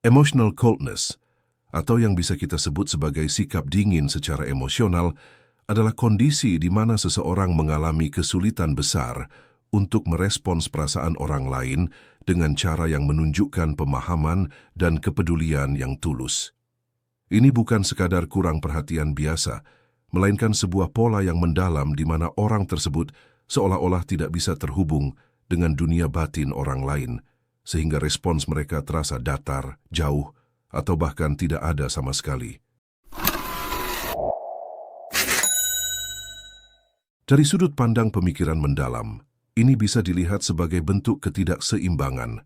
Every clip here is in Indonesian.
Emotional coldness, atau yang bisa kita sebut sebagai sikap dingin secara emosional, adalah kondisi di mana seseorang mengalami kesulitan besar untuk merespons perasaan orang lain dengan cara yang menunjukkan pemahaman dan kepedulian yang tulus. Ini bukan sekadar kurang perhatian biasa, melainkan sebuah pola yang mendalam di mana orang tersebut seolah-olah tidak bisa terhubung dengan dunia batin orang lain, sehingga respons mereka terasa datar, jauh, atau bahkan tidak ada sama sekali. Dari sudut pandang pemikiran mendalam, ini bisa dilihat sebagai bentuk ketidakseimbangan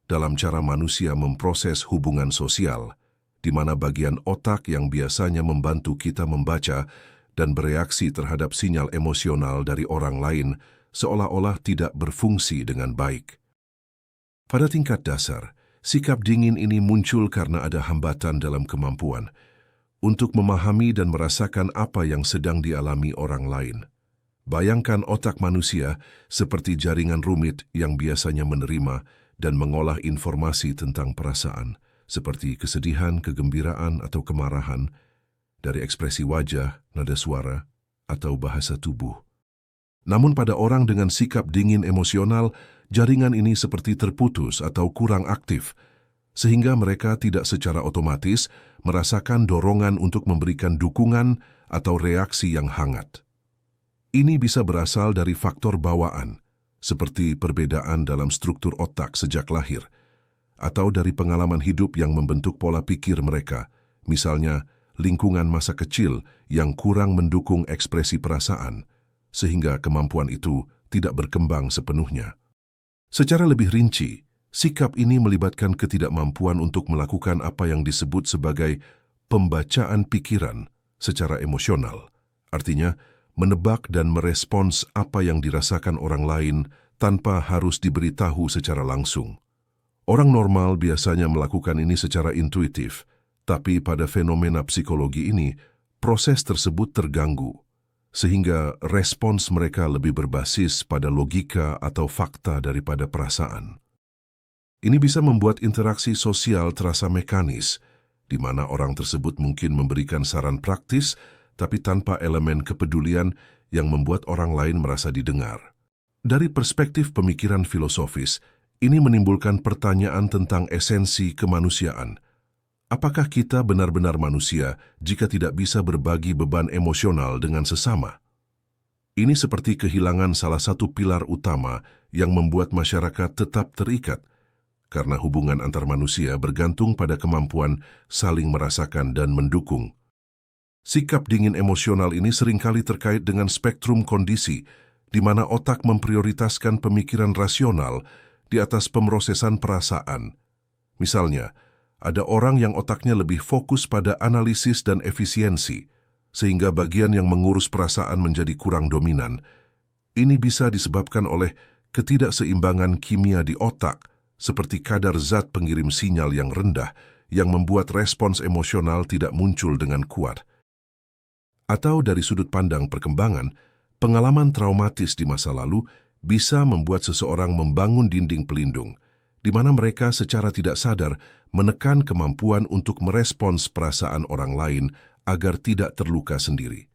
dalam cara manusia memproses hubungan sosial, di mana bagian otak yang biasanya membantu kita membaca dan bereaksi terhadap sinyal emosional dari orang lain seolah-olah tidak berfungsi dengan baik. Pada tingkat dasar, sikap dingin ini muncul karena ada hambatan dalam kemampuan untuk memahami dan merasakan apa yang sedang dialami orang lain. Bayangkan otak manusia seperti jaringan rumit yang biasanya menerima dan mengolah informasi tentang perasaan, seperti kesedihan, kegembiraan, atau kemarahan, dari ekspresi wajah, nada suara, atau bahasa tubuh. Namun pada orang dengan sikap dingin emosional, jaringan ini seperti terputus atau kurang aktif, sehingga mereka tidak secara otomatis merasakan dorongan untuk memberikan dukungan atau reaksi yang hangat. Ini bisa berasal dari faktor bawaan, seperti perbedaan dalam struktur otak sejak lahir, atau dari pengalaman hidup yang membentuk pola pikir mereka, misalnya lingkungan masa kecil yang kurang mendukung ekspresi perasaan, sehingga kemampuan itu tidak berkembang sepenuhnya. Secara lebih rinci, sikap ini melibatkan ketidakmampuan untuk melakukan apa yang disebut sebagai pembacaan pikiran secara emosional, artinya menebak dan merespons apa yang dirasakan orang lain tanpa harus diberitahu secara langsung. Orang normal biasanya melakukan ini secara intuitif, tapi pada fenomena psikologi ini, proses tersebut terganggu, sehingga respons mereka lebih berbasis pada logika atau fakta daripada perasaan. Ini bisa membuat interaksi sosial terasa mekanis, di mana orang tersebut mungkin memberikan saran praktis, tapi tanpa elemen kepedulian yang membuat orang lain merasa didengar. Dari perspektif pemikiran filosofis, ini menimbulkan pertanyaan tentang esensi kemanusiaan. Apakah kita benar-benar manusia jika tidak bisa berbagi beban emosional dengan sesama? Ini seperti kehilangan salah satu pilar utama yang membuat masyarakat tetap terikat, karena hubungan antar manusia bergantung pada kemampuan saling merasakan dan mendukung. Sikap dingin emosional ini seringkali terkait dengan spektrum kondisi, di mana otak memprioritaskan pemikiran rasional di atas pemrosesan perasaan. Misalnya, ada orang yang otaknya lebih fokus pada analisis dan efisiensi, sehingga bagian yang mengurus perasaan menjadi kurang dominan. Ini bisa disebabkan oleh ketidakseimbangan kimia di otak, seperti kadar zat pengirim sinyal yang rendah, yang membuat respons emosional tidak muncul dengan kuat. Atau dari sudut pandang perkembangan, pengalaman traumatis di masa lalu bisa membuat seseorang membangun dinding pelindung, di mana mereka secara tidak sadar menekan kemampuan untuk merespons perasaan orang lain agar tidak terluka sendiri.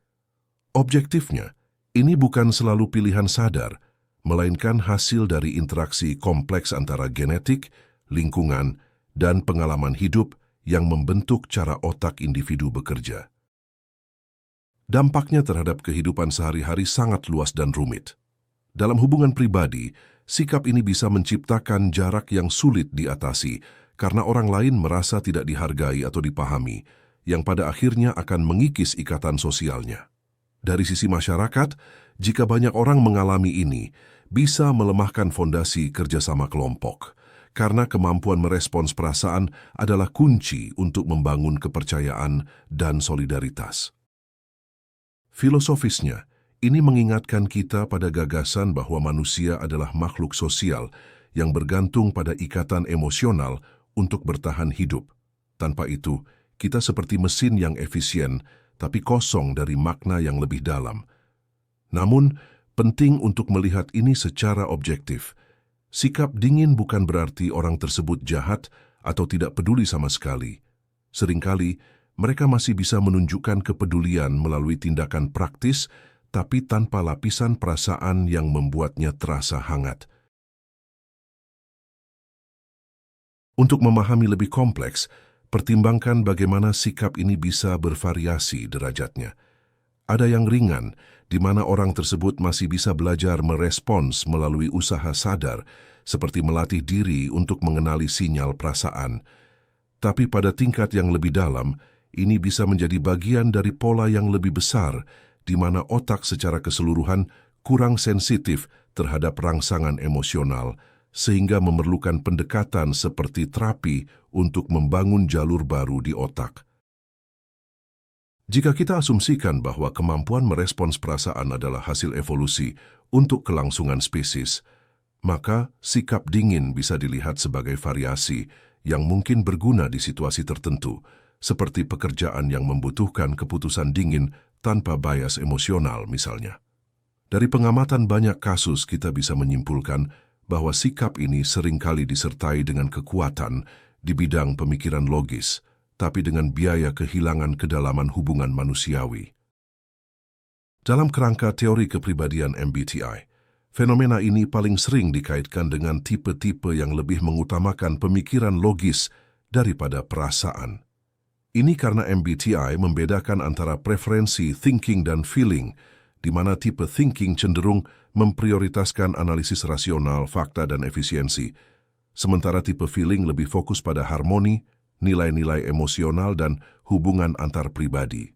Objektifnya, ini bukan selalu pilihan sadar, melainkan hasil dari interaksi kompleks antara genetik, lingkungan, dan pengalaman hidup yang membentuk cara otak individu bekerja. Dampaknya terhadap kehidupan sehari-hari sangat luas dan rumit. Dalam hubungan pribadi, sikap ini bisa menciptakan jarak yang sulit diatasi karena orang lain merasa tidak dihargai atau dipahami, yang pada akhirnya akan mengikis ikatan sosialnya. Dari sisi masyarakat, jika banyak orang mengalami ini, bisa melemahkan fondasi kerjasama kelompok, karena kemampuan merespons perasaan adalah kunci untuk membangun kepercayaan dan solidaritas. Filosofisnya, ini mengingatkan kita pada gagasan bahwa manusia adalah makhluk sosial yang bergantung pada ikatan emosional untuk bertahan hidup. Tanpa itu, kita seperti mesin yang efisien, tapi kosong dari makna yang lebih dalam. Namun, penting untuk melihat ini secara objektif. Sikap dingin bukan berarti orang tersebut jahat atau tidak peduli sama sekali. Seringkali, mereka masih bisa menunjukkan kepedulian melalui tindakan praktis, tapi tanpa lapisan perasaan yang membuatnya terasa hangat. Untuk memahami lebih kompleks, pertimbangkan bagaimana sikap ini bisa bervariasi derajatnya. Ada yang ringan, di mana orang tersebut masih bisa belajar merespons melalui usaha sadar, seperti melatih diri untuk mengenali sinyal perasaan. Tapi pada tingkat yang lebih dalam, ini bisa menjadi bagian dari pola yang lebih besar, di mana otak secara keseluruhan kurang sensitif terhadap rangsangan emosional, sehingga memerlukan pendekatan seperti terapi untuk membangun jalur baru di otak. Jika kita asumsikan bahwa kemampuan merespons perasaan adalah hasil evolusi untuk kelangsungan spesies, maka sikap dingin bisa dilihat sebagai variasi yang mungkin berguna di situasi tertentu, seperti pekerjaan yang membutuhkan keputusan dingin tanpa bias emosional misalnya. Dari pengamatan banyak kasus kita bisa menyimpulkan bahwa sikap ini seringkali disertai dengan kekuatan di bidang pemikiran logis, tapi dengan biaya kehilangan kedalaman hubungan manusiawi. Dalam kerangka teori kepribadian MBTI, fenomena ini paling sering dikaitkan dengan tipe-tipe yang lebih mengutamakan pemikiran logis daripada perasaan. Ini karena MBTI membedakan antara preferensi thinking dan feeling, di mana tipe thinking cenderung memprioritaskan analisis rasional, fakta, dan efisiensi, sementara tipe feeling lebih fokus pada harmoni, nilai-nilai emosional, dan hubungan antar pribadi.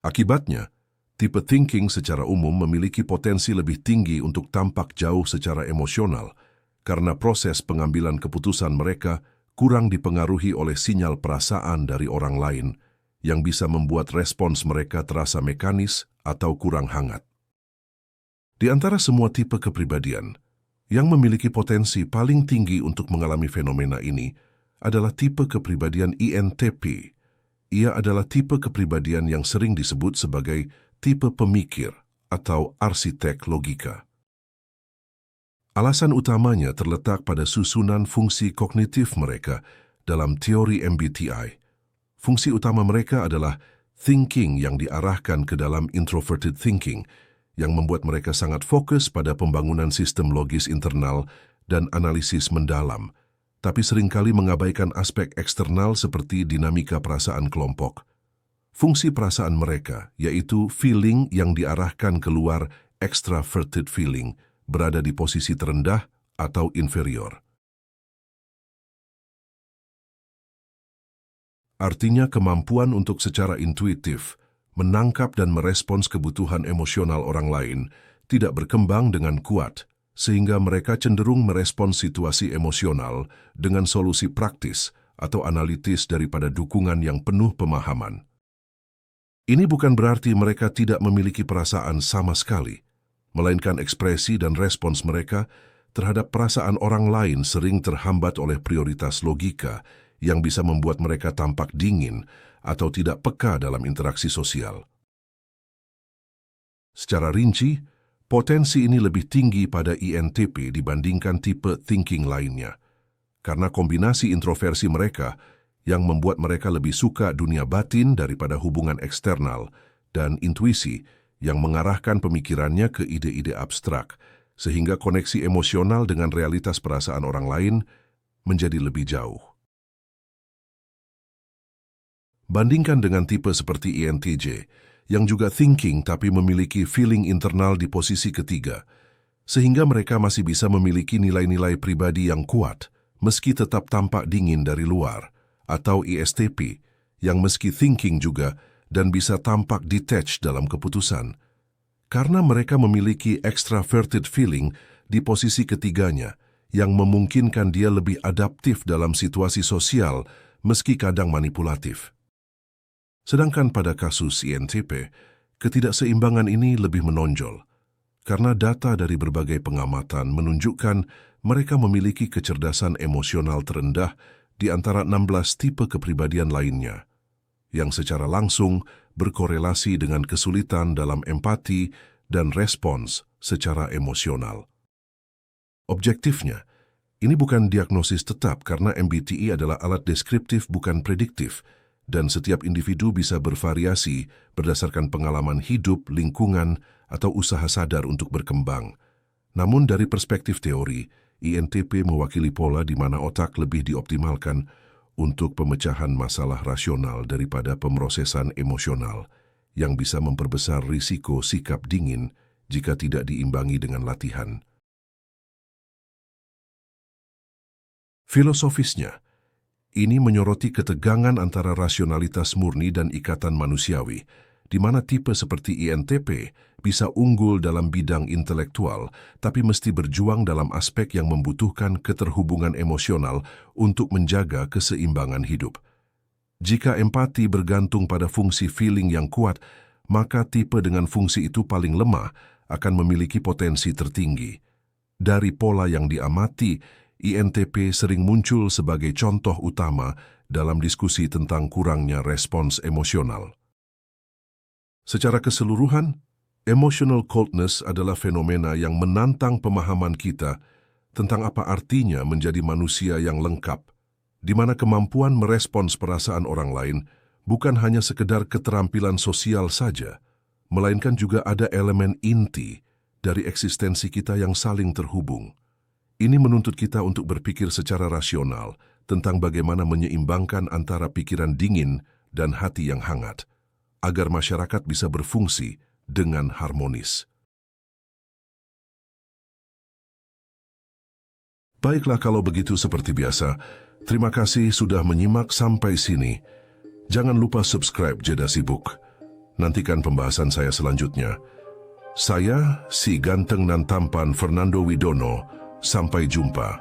Akibatnya, tipe thinking secara umum memiliki potensi lebih tinggi untuk tampak jauh secara emosional karena proses pengambilan keputusan mereka kurang dipengaruhi oleh sinyal perasaan dari orang lain yang bisa membuat respons mereka terasa mekanis atau kurang hangat. Di antara semua tipe kepribadian, yang memiliki potensi paling tinggi untuk mengalami fenomena ini adalah tipe kepribadian INTP. Ia adalah tipe kepribadian yang sering disebut sebagai tipe pemikir atau arsitek logika. Alasan utamanya terletak pada susunan fungsi kognitif mereka dalam teori MBTI. Fungsi utama mereka adalah thinking yang diarahkan ke dalam introverted thinking, yang membuat mereka sangat fokus pada pembangunan sistem logis internal dan analisis mendalam, tapi seringkali mengabaikan aspek eksternal seperti dinamika perasaan kelompok. Fungsi perasaan mereka, yaitu feeling yang diarahkan keluar extraverted feeling, berada di posisi terendah atau inferior. Artinya kemampuan untuk secara intuitif menangkap dan merespons kebutuhan emosional orang lain tidak berkembang dengan kuat, sehingga mereka cenderung merespons situasi emosional dengan solusi praktis atau analitis daripada dukungan yang penuh pemahaman. Ini bukan berarti mereka tidak memiliki perasaan sama sekali, melainkan ekspresi dan respons mereka terhadap perasaan orang lain sering terhambat oleh prioritas logika yang bisa membuat mereka tampak dingin atau tidak peka dalam interaksi sosial. Secara rinci, potensi ini lebih tinggi pada INTP dibandingkan tipe thinking lainnya, karena kombinasi introversi mereka yang membuat mereka lebih suka dunia batin daripada hubungan eksternal dan intuisi yang mengarahkan pemikirannya ke ide-ide abstrak, sehingga koneksi emosional dengan realitas perasaan orang lain menjadi lebih jauh. Bandingkan dengan tipe seperti INTJ, yang juga thinking tapi memiliki feeling internal di posisi ketiga, sehingga mereka masih bisa memiliki nilai-nilai pribadi yang kuat, meski tetap tampak dingin dari luar, atau ISTP, yang meski thinking juga dan bisa tampak detached dalam keputusan. Karena mereka memiliki extraverted feeling di posisi ketiganya, yang memungkinkan dia lebih adaptif dalam situasi sosial, meski kadang manipulatif. Sedangkan pada kasus INTP, ketidakseimbangan ini lebih menonjol, karena data dari berbagai pengamatan menunjukkan mereka memiliki kecerdasan emosional terendah di antara 16 tipe kepribadian lainnya, yang secara langsung berkorelasi dengan kesulitan dalam empati dan respons secara emosional. Objektifnya, Ini bukan diagnosis tetap karena MBTI adalah alat deskriptif bukan prediktif, dan setiap individu bisa bervariasi berdasarkan pengalaman hidup, lingkungan, atau usaha sadar untuk berkembang. Namun dari perspektif teori, INTP mewakili pola di mana otak lebih dioptimalkan untuk pemecahan masalah rasional daripada pemrosesan emosional, yang bisa memperbesar risiko sikap dingin jika tidak diimbangi dengan latihan. Filosofisnya, ini menyoroti ketegangan antara rasionalitas murni dan ikatan manusiawi, di mana tipe seperti INTP bisa unggul dalam bidang intelektual, tapi mesti berjuang dalam aspek yang membutuhkan keterhubungan emosional untuk menjaga keseimbangan hidup. Jika empati bergantung pada fungsi feeling yang kuat, maka tipe dengan fungsi itu paling lemah akan memiliki potensi tertinggi. Dari pola yang diamati, INTP sering muncul sebagai contoh utama dalam diskusi tentang kurangnya respons emosional. Secara keseluruhan, emotional coldness adalah fenomena yang menantang pemahaman kita tentang apa artinya menjadi manusia yang lengkap, di mana kemampuan merespons perasaan orang lain bukan hanya sekedar keterampilan sosial saja, melainkan juga ada elemen inti dari eksistensi kita yang saling terhubung. Ini menuntut kita untuk berpikir secara rasional tentang bagaimana menyeimbangkan antara pikiran dingin dan hati yang hangat, agar masyarakat bisa berfungsi dengan harmonis. Baiklah kalau begitu seperti biasa, terima kasih sudah menyimak sampai sini. Jangan lupa subscribe Jeda Sibuk. Nantikan pembahasan saya selanjutnya. Saya, si ganteng dan tampan Fernando Widono. Sampai jumpa.